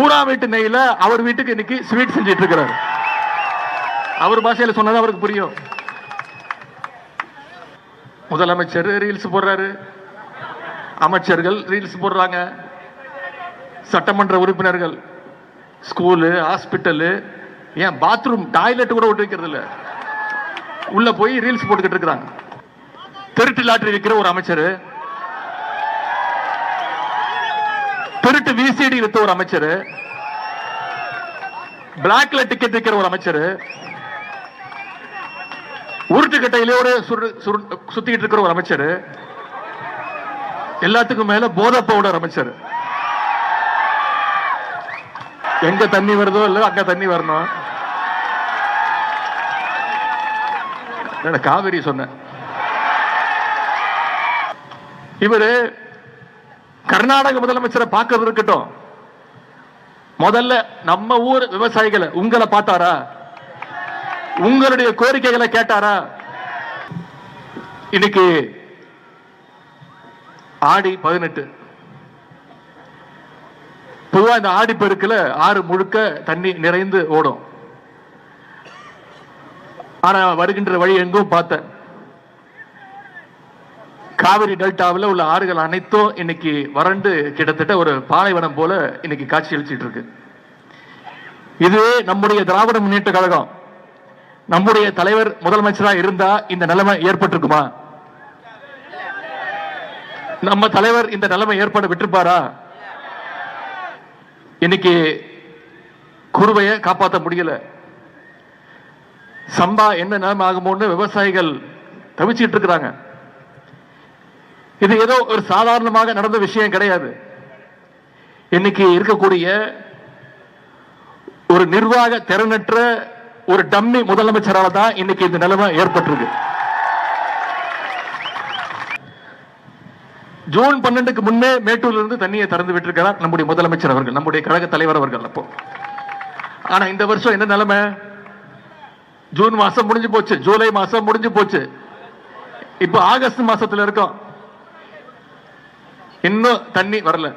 ஊரா வீட்டு நெய்ல அவர் வீட்டுக்கு இன்னைக்கு ஸ்வீட் செஞ்சிட்டு இருக்கிறார். அவர் பாஷையில சொன்னது அவருக்கு புரியும். முதலமைச்சர் ரீல்ஸ் போடுறாரு, அமைச்சர்கள் ரீல்ஸ் போடுறாங்க, சட்டமன்ற உறுப்பினர்கள் ஸ்கூலு, ஹாஸ்பிட்டலு, ஏன் பாத்ரூம் டாய்லெட் கூட விட்டு வைக்கிறது இல்ல, உள்ள போய் ரீல்ஸ் போட்டுக்கிட்டு இருக்கிறாங்க. திருட்டு லாட்டரி விற்கிற ஒரு அமைச்சர், திருட்டு விசிடி வித்த ஒரு அமைச்சர், பிளாக்ல டிக்கெட் விற்கிற ஒரு அமைச்சர், உருட்டு கட்டையிலோட சுத்திக்கிட்டு இருக்கிற ஒரு அமைச்சர், எல்லாத்துக்கும் மேல போதை பவுடர் அமைச்சர். எங்க தண்ணி வருதோ இல்ல அங்க தண்ணி வரணும். காவிரி சொன்ன இவரு கர்நாடக முதலமைச்சரை பார்க்கறது இருக்கட்டும், முதல்ல நம்ம ஊர் விவசாயிகளை உங்களை பார்த்தாரா? உங்களுடைய கோரிக்கைகளை கேட்டாரா? இன்னைக்கு ஆடி 18. பொதுவா இந்த ஆடி பெருக்குல ஆறு முழுக்க தண்ணி நிறைந்து ஓடும். ஆனா வருகின்ற வழி எங்கும் பார்த்தேன், காவிரி டெல்டாவில் உள்ள ஆறுகள் அனைத்தும் இன்னைக்கு வறண்டு கிட்டத்தட்ட ஒரு பாலைவனம் போல இன்னைக்கு காட்சி அளிச்சிட்டு இருக்கு. இது நம்முடைய திராவிட முன்னேற்ற கழகம், நம்முடைய தலைவர் முதலமைச்சரா இருந்தா இந்த நிலைமை ஏற்பட்டிருக்குமா? நம்ம தலைவர் இந்த நிலைமை ஏற்பட விட்டுருப்பாரா? இன்னைக்கு குருவையை காப்பாற்ற முடியல. சம்பா என்ன நிலைமை ஆகுமோன்னு விவசாயிகள் தவிச்சிட்டு இருக்கிறாங்க. இது ஏதோ ஒரு சாதாரணமாக நடந்த விஷயம் கிடையாது. இன்னைக்கு இருக்கக்கூடிய ஒரு நிர்வாக திறனற்ற ஒரு டம்மி முதலமைச்சரால தான் இன்னைக்கு இந்த நிலைமை ஏற்பட்டிருக்கு. ஜூன் 12க்கு முன்னே மேட்டூர்ல இருந்து தண்ணியை திறந்து விட்டிருக்கிறார் நம்முடைய முதலமைச்சர் அவர்கள், நம்முடைய கழக தலைவர் அவர்கள். அப்போ ஆனா இந்த வருஷம் என்ன நிலைமை? ஜூன் மாசம் முடிஞ்சு போச்சு, ஜூலை மாசம் முடிஞ்சு போச்சு, இப்ப ஆகஸ்ட் மாசத்துல இருக்கோம், இன்னும் தண்ணி வரல.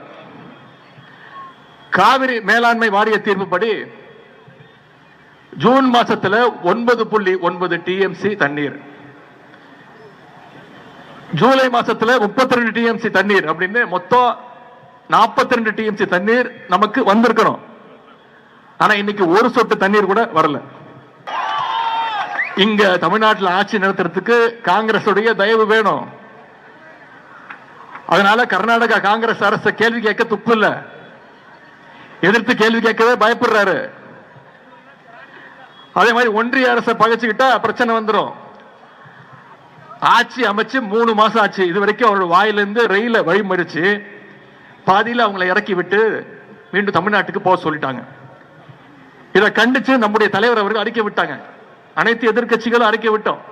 காவிரி மேலாண்மை வாரிய தீர்ப்புப்படி ஜூன் மாசத்துல 9.9 டிஎம்சி தண்ணீர், ஜூலை மாசத்துல 32 டிஎம்சி தண்ணீர் அப்படின்னு மொத்தம் 42 டிஎம்சி தண்ணீர் நமக்கு வந்திருக்கணும். ஆனா இன்னைக்கு ஒரு சொட்டு தண்ணீர் கூட வரல. இங்க தமிழ்நாட்டில் ஆட்சி நடத்துறதுக்கு காங்கிரஸ் தயவு வேணும். அதனால கர்நாடகா காங்கிரஸ் அரசு கேள்வி கேட்க துப்பு இல்ல, எதிர்த்து கேள்வி கேட்கவே பயப்படுறாரு. அதே மாதிரி ஒன்றிய அரசை பகைச்சுக்கிட்டா பிரச்சனை வந்துடும். ஆட்சி அமைச்சு 3 மாசம் ஆச்சு, இது வரைக்கும் அவரோட வாயிலிருந்து ரயில வழிமறிச்சு பாதியில் அவங்களை இறக்கி விட்டு மீண்டும் தமிழ்நாட்டுக்கு போக சொல்லிட்டாங்க. இதை கண்டிச்சு நம்முடைய தலைவர் அவர்கள் அறிக்கை விட்டாங்க, அனைத்து எதிர்கட்சிகளும் அறிக்கை விட்டோம்.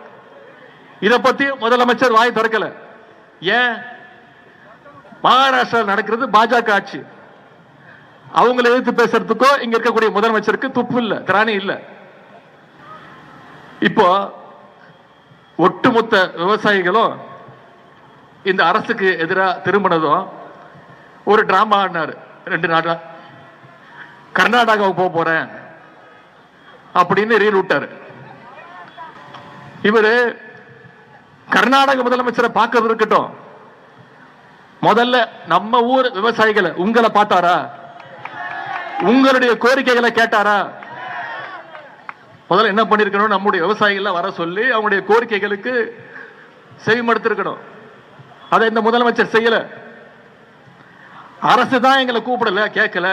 இதை பத்தி முதலமைச்சர் வாய் திறக்கல. ஏன்? மகாராஷ்டிரா நடக்கிறது பாஜக ஆட்சி, அவங்களை எதிர்த்து பேசுறதுக்கோ இங்க இருக்கக்கூடிய முதலமைச்சருக்கு துப்பு இல்ல, திராணி இல்ல. இப்போ ஒட்டுமொத்த விவசாயிகளும் இந்த அரசுக்கு எதிராக திரும்பினதும் ஒரு டிராமா ஆடினார். 2 நாளா கர்நாடகாவுக்கு போக போறேன் அப்படின்னு ரீல் விட்டாரு. இவரு கர்நாடக முதலமைச்சரை பார்க்கறது இருக்கட்டும், முதல்ல நம்ம ஊர் விவசாயிகளை உங்களை பார்த்தாரா? உங்களுடைய கோரிக்கைகளை கேட்டாரா? முதல்ல என்ன பண்ணிருக்கணும், நம்முடைய விவசாயிகள் வர சொல்லி அவங்களுடைய கோரிக்கைகளுக்கு செவிமடுத்திருக்கணும். அதை இந்த முதலமைச்சர் செய்யல. அரசு தான் எங்களை கூப்பிடல, கேட்கல,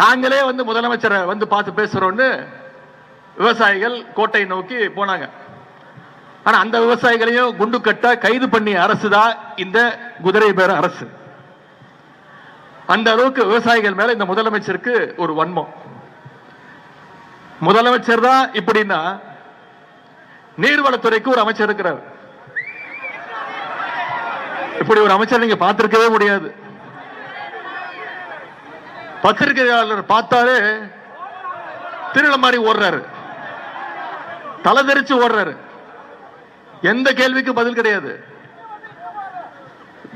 நாங்களே வந்து முதலமைச்சரை வந்து பார்த்து பேசுறோம்னு விவசாயிகள் கோட்டை நோக்கி போனாங்க. ஆனா அந்த விவசாயிகளையும் குண்டு கட்ட கைது பண்ணிய அரசு தான் இந்த குதிரை பேர அரசு. அந்த அளவுக்கு விவசாயிகள் மேல இந்த முதலமைச்சருக்கு ஒரு வன்மம். முதலமைச்சர் தான் இப்படின்னா நீர்வளத்துறைக்கு ஒரு அமைச்சர் இருக்கிறார். இப்படி ஒரு அமைச்சர் நீங்க பார்த்திருக்கவே முடியாது. பத்திரிகையாளர் பார்த்தாலே திருவிழா மாதிரி ஓடுறாரு, தலை தெரிச்சு ஓடுறாரு, எந்த கேள்விக்கு பதில் கிடையாது.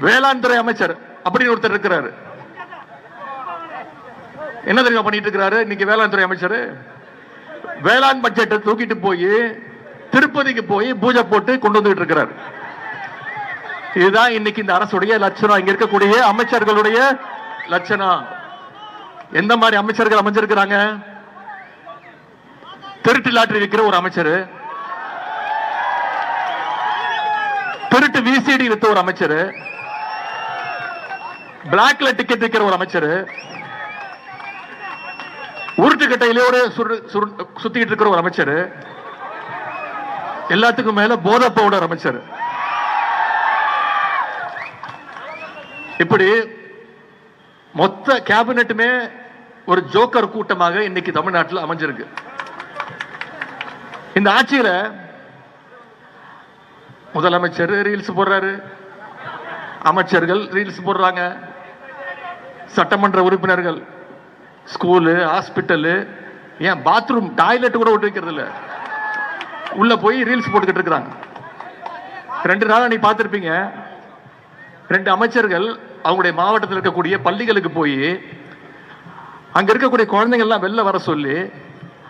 வேளாண் துறை அமைச்சர் அப்படின்னு ஒருத்தர் இருக்கிறாரு, என்ன தெரியுமா பண்ணிட்டு இருக்கிறாரு இன்னைக்கு வேளாண் துறை அமைச்சர்? வேளாண் பட்ஜெட்டை தூக்கிட்டு போய் திருப்பதிக்கு போய் பூஜை போட்டு கொண்டு வந்துட்டு இருக்கிறார். இதுதான் இன்னைக்கு இந்த அரசுடைய லட்சணம், இங்க இருக்கக்கூடிய அமைச்சர்களுடைய லட்சணம். எந்த மாதிரி அமைச்சர்கள் அமைஞ்சிருக்கிறாங்க? திருட்டு லாட்டரி விற்கிற ஒரு அமைச்சர், திருட்டு விசிடி வித்த ஒரு அமைச்சர், பிளாக்ல டிக்கெட் விற்கிற ஒரு அமைச்சர், உருட்டுக்கட்டையிலோட சுத்திட்டு இருக்கிற ஒரு அமைச்சர், எல்லாத்துக்கும் மேல போதை பவுடர் அமைச்சர். இப்படி மொத்த கேபினட்டுமே ஒரு ஜோக்கர் கூட்டமாக இன்னைக்கு தமிழ்நாட்டில் அமைஞ்சிருக்கு. இந்த ஆட்சியில முதலமைச்சர் ரீல்ஸ் போடுறாரு, அமைச்சர்கள் ரீல்ஸ் போடுறாங்க, சட்டமன்ற உறுப்பினர்கள் ஸ்கூலு, ஹாஸ்பிட்டலு, ஏன் பாத்ரூம் டாய்லெட் கூட விட்டு வைக்கிறது இல்ல, உள்ள போய் ரீல்ஸ் போட்டுக்கிட்டு இருக்கிறாங்க. 2 நாளா நீ பார்த்திருப்பீங்க, 2 அமைச்சர்கள் அவங்களுடைய மாவட்டத்தில் இருக்கக்கூடிய பள்ளிகளுக்கு போய் அங்க இருக்கக்கூடிய குழந்தைகள் எல்லாம் வெளில வர சொல்லி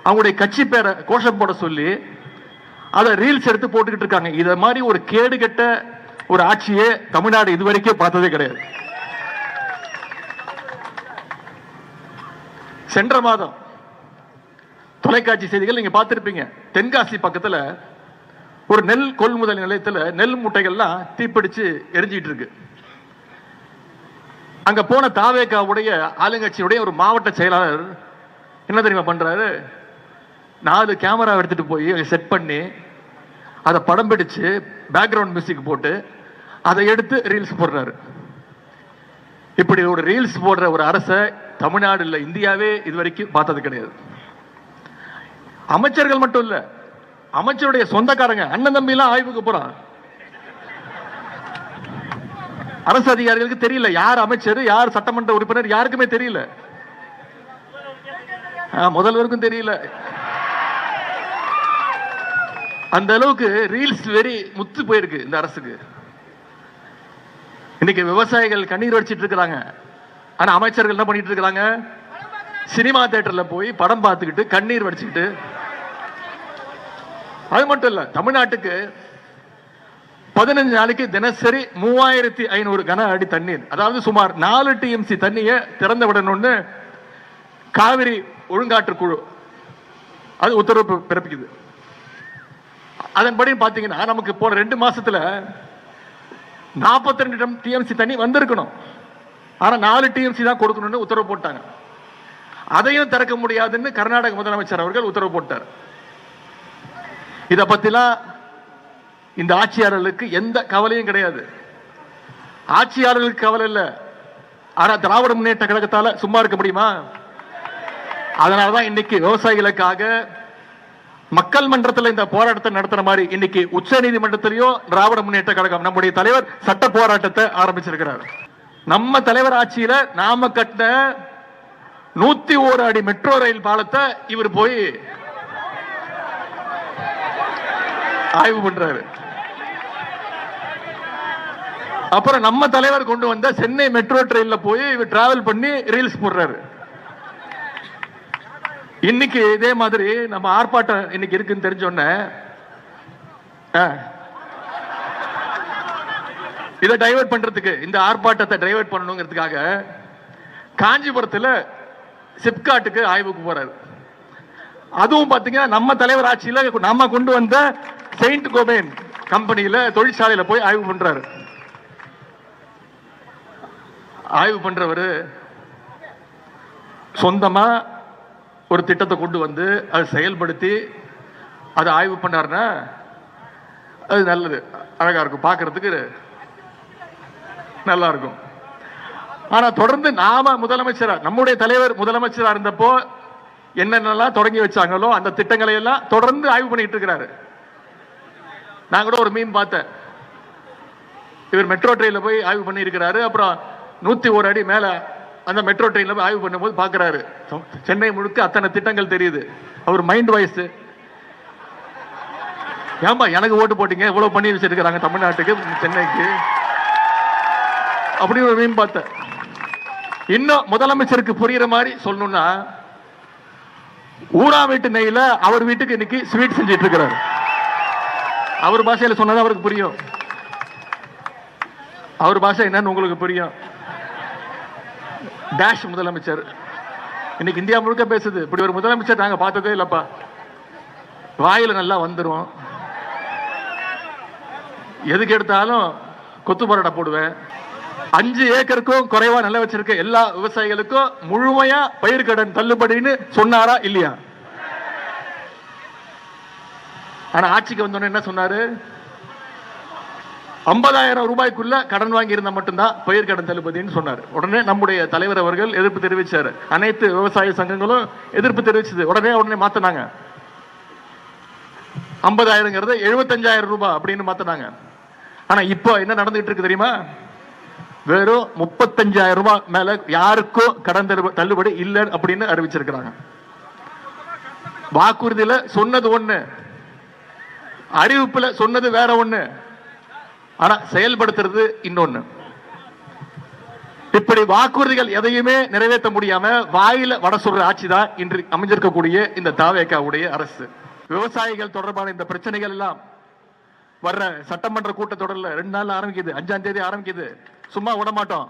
அவங்களுடைய கட்சி பேரை கோஷம் போட சொல்லி அதை ரீல்ஸ் எடுத்து போட்டுக்கிட்டு இருக்காங்க. இத மாதிரி ஒரு கேடுகெட்ட ஒரு ஆட்சியே தமிழ்நாடு இதுவரைக்கும் பார்த்ததே கிடையாது. சென்ற மாதம் தொலைக்காட்சி செய்திகள் நீங்க பார்த்திருப்பீங்க, தென்காசி பக்கத்துல ஒரு நெல் கொள்முதல் நிலையத்தில் நெல் மூட்டைகள்லாம் தீப்பிடிச்சு எரிஞ்சிட்டு இருக்கு. அங்க போன தாவேகாவுடைய ஆளுங்கட்சியுடைய ஒரு மாவட்ட செயலாளர் என்ன தெரியுமா பண்றாரு? 4 கேமரா எடுத்துட்டு போய் செட் பண்ணி அதை படம் பிடிச்சு பேக்ரவுண்ட் மியூசிக் போட்டு அதை எடுத்து ரீல்ஸ் போடுறாரு. இப்படி ஒரு ரீல்ஸ் போடுற ஒரு அரசை தமிழ்நாடு இல்ல, இந்தியாவே இதுவரைக்கும் பார்த்தது கிடையாது. அமைச்சர்கள் மட்டும் இல்ல, அமைச்சருடைய சொந்தக்காரங்க அண்ணன் தம்பி எல்லாம் ஆய்வுக்கு போறான். அரசு அதிகாரிகளுக்கு தெரியல யார் அமைச்சர், யார் சட்டமன்ற உறுப்பினர், யாருக்குமே தெரியல. முதல்வருக்கும் தெரியல. அந்த அளவுக்கு ரீல்ஸ் வெறி முத்து போயிருக்கு இந்த அரசுக்கு. இன்னைக்கு விவசாயிகள் கண்ணீர் வடிச்சிட்டு இருக்கிறாங்க. ஆனா அமைச்சர்கள் என்ன பண்ணிட்டு இருக்காங்க? சினிமா தியேட்டர்ல போய் படம் பார்த்துக்கிட்டு கண்ணீர் வடிச்சுக்கிட்டு. அது மட்டும் இல்ல, தமிழ்நாட்டுக்கு 15 நாளைக்கு தினசரி 3500 கன அடி தண்ணீர், அதாவது சுமார் 4 TMC தண்ணியை திறந்து விடணும்னு காவிரி ஒழுங்காற்று குழு அது உத்தரவு பிறப்பிக்குது. அதன்படி பாத்தீங்கன்னா நமக்கு போன 2 மாசத்துல 42 TMC தண்ணி வந்திருக்கணும். ஆனா 4 TMC தான் கொடுக்கணும்னு உத்தரவு போட்டாங்க. அதையும் திறக்க முடியாதுன்னு கர்நாடக முதலமைச்சர் அவர்கள் உத்தரவு போட்டார். இத பத்திலாம் இந்த ஆட்சியாளர்களுக்கு எந்த கவலையும் கிடையாது. ஆட்சியாளர்களுக்கு கவலை இல்ல. ஆனா திராவிட முன்னேற்ற கழகத்தால சும்மா இருக்க முடியுமா? அதனாலதான் இன்னைக்கு விவசாயிகளுக்காக மக்கள் மன்றத்தில் இந்த போராட்டத்தை நடத்துற மாதிரி இன்னைக்கு உச்ச நீதிமன்றத்திலேயோ திராவிட முன்னேற்ற கழகம் நம்முடைய தலைவர் சட்ட போராட்டத்தை ஆரம்பிச்சிருக்கிறார். நம்ம தலைவர் ஆட்சியில நாம கட்டின 101 அடி மெட்ரோ ரயில் பாலத்தை இவர் போய் ஆய்வு பண்றாரு. அப்புறம் நம்ம தலைவர் கொண்டு வந்த சென்னை மெட்ரோ ட்ரெயின்ல போய் இவர் டிராவல் பண்ணி ரீல்ஸ் போடுறாரு. இன்னைக்கு இதே மாதிரி நம்ம ஆர்ப்பாட்டம் இன்னைக்கு இருக்குன்னு தெரிஞ்சோன்ன இதை டைவர்ட் பண்றதுக்கு, இந்த ஆர்ப்பாட்டத்தை டைவர்ட் பண்ணணுங்கிறதுக்காக காஞ்சிபுரத்தில் சிப்காட்டுக்கு ஆய்வுக்கு போறாரு. அதுவும் பாத்தீங்கன்னா நம்ம தலைவர் ஆட்சியில நம்ம கொண்டு வந்த செயின்ட் கோபேன் கம்பெனியில தொழிற்சாலையில போய் ஆய்வு பண்றாரு. ஆய்வு பண்றவரு சொந்தமா ஒரு திட்டத்தை கொண்டு வந்து அதை செயல்படுத்தி அதை ஆய்வு பண்ணாருன்னா அது நல்லது, அழகா இருக்கும், பார்க்கறதுக்கு நல்லா இருக்கும். ஆனா தொடர்ந்து நாம முதலமைச்சரா, நம்முடைய தலைவர் முதலமைச்சரா இருந்தப்போ என்னென்னலாம் தொடங்கி வச்சாங்களோ அந்த திட்டங்களை எல்லாம் தொடர்ந்து ஆய்வு பண்ணிட்டு இருக்கிறாரு. நான் கூட ஒரு மீன் பார்த்தேன், இவர் மெட்ரோ ட்ரெயின்ல போய் ஆய்வு பண்ணி இருக்கிறாரு. அப்புறம் 101 அடி மேல அந்த மெட்ரோ ட்ரெயின்ல போய் ஆய்வு பண்ணும்போது பாக்குறாரு சென்னை முழுக்க அத்தனை திட்டங்கள் தெரியுது. அவர் மைண்ட் வாய்ஸ், ஏமா எனக்கு ஓட்டு போட்டீங்க, இவ்வளவு பண்ணி வச்சிருக்காங்க தமிழ்நாட்டுக்கு சென்னைக்கு, அப்படி ஒரு மீன் பார்த்தேன். இன்னும் முதலமைச்சருக்கு புரியுற மாதிரி சொல்லணும்னா, ஊரா வீட்டு நெய்ல அவர் வீட்டுக்கு இன்னைக்கு ஸ்வீட் செஞ்சிட்டு இருக்கிறார். அவர் பாஷையில சொன்னது அவருக்கு புரியும். அவர் பாஷை என்னன்னு உங்களுக்கு புரியும். டேஷ் முதலமைச்சர் இன்னைக்கு இந்தியா முழுக்க பேசுது. இப்படி ஒரு முதலமைச்சர் நாங்க பார்த்ததே இல்லப்பா. வாயில நல்லா வந்துரும். எதுக்கு எடுத்தாலும் கொத்து பரோட்டா போடுவேன். 5 ஏக்கருக்கும் குறைவா நில வச்சிருக்க எல்லா விவசாயிகளுக்கும் முழுமையா பயிர்க்கடன் தள்ளுபடின்னு சொன்னாரா இல்லையா? ஆனா ஆட்சிக்கு வந்தோன்னு என்ன சொன்னாரு? 50,000 ரூபாய்க்குள்ள கடன் வாங்கி இருந்தா மட்டும்தான் பயிர்க்கடன் தள்ளுபடின்னு சொன்னார். உடனே நம்முடைய தலைவர் அவர்கள் எதிர்ப்பு தெரிவிச்சார். அனைத்து விவசாய சங்கங்களும் எதிர்ப்பு தெரிவிச்சது. உடனே மாத்தினாங்க. 50,000 75,000 ரூபாய் அப்படின்னு மாத்தினாங்க. ஆனா இப்போ என்ன நடந்துட்டு இருக்கு தெரியுமா? வெறும் 35,000 ரூபாய் மேல யாருக்கும் கடன் தள்ளுபடி இல்லை அப்படின்னு அறிவிச்சிருக்கிறாங்க. வாக்குறுதியில சொன்னது ஒண்ணு, அறிவிப்புல சொன்னது வேற ஒண்ணு, ஆனா செயல்படுத்துறது இன்னொன்னு. இப்படி வாக்குறுதிகள் எதையுமே நிறைவேற்ற முடியாம வாயில வட சொல்ற ஆட்சி தான் இன்று அமைஞ்சிருக்கக்கூடிய இந்த தாவேகாவுடைய அரசு. விவசாயிகள் தொடர்பான இந்த பிரச்சனைகள் எல்லாம் வர்ற சட்டமன்ற கூட்டத்தொடர்ல 2 நாள் ஆரம்பிக்குது, 5ஆம் தேதி ஆரம்பிக்குது. சும்மா விட மாட்டோம்.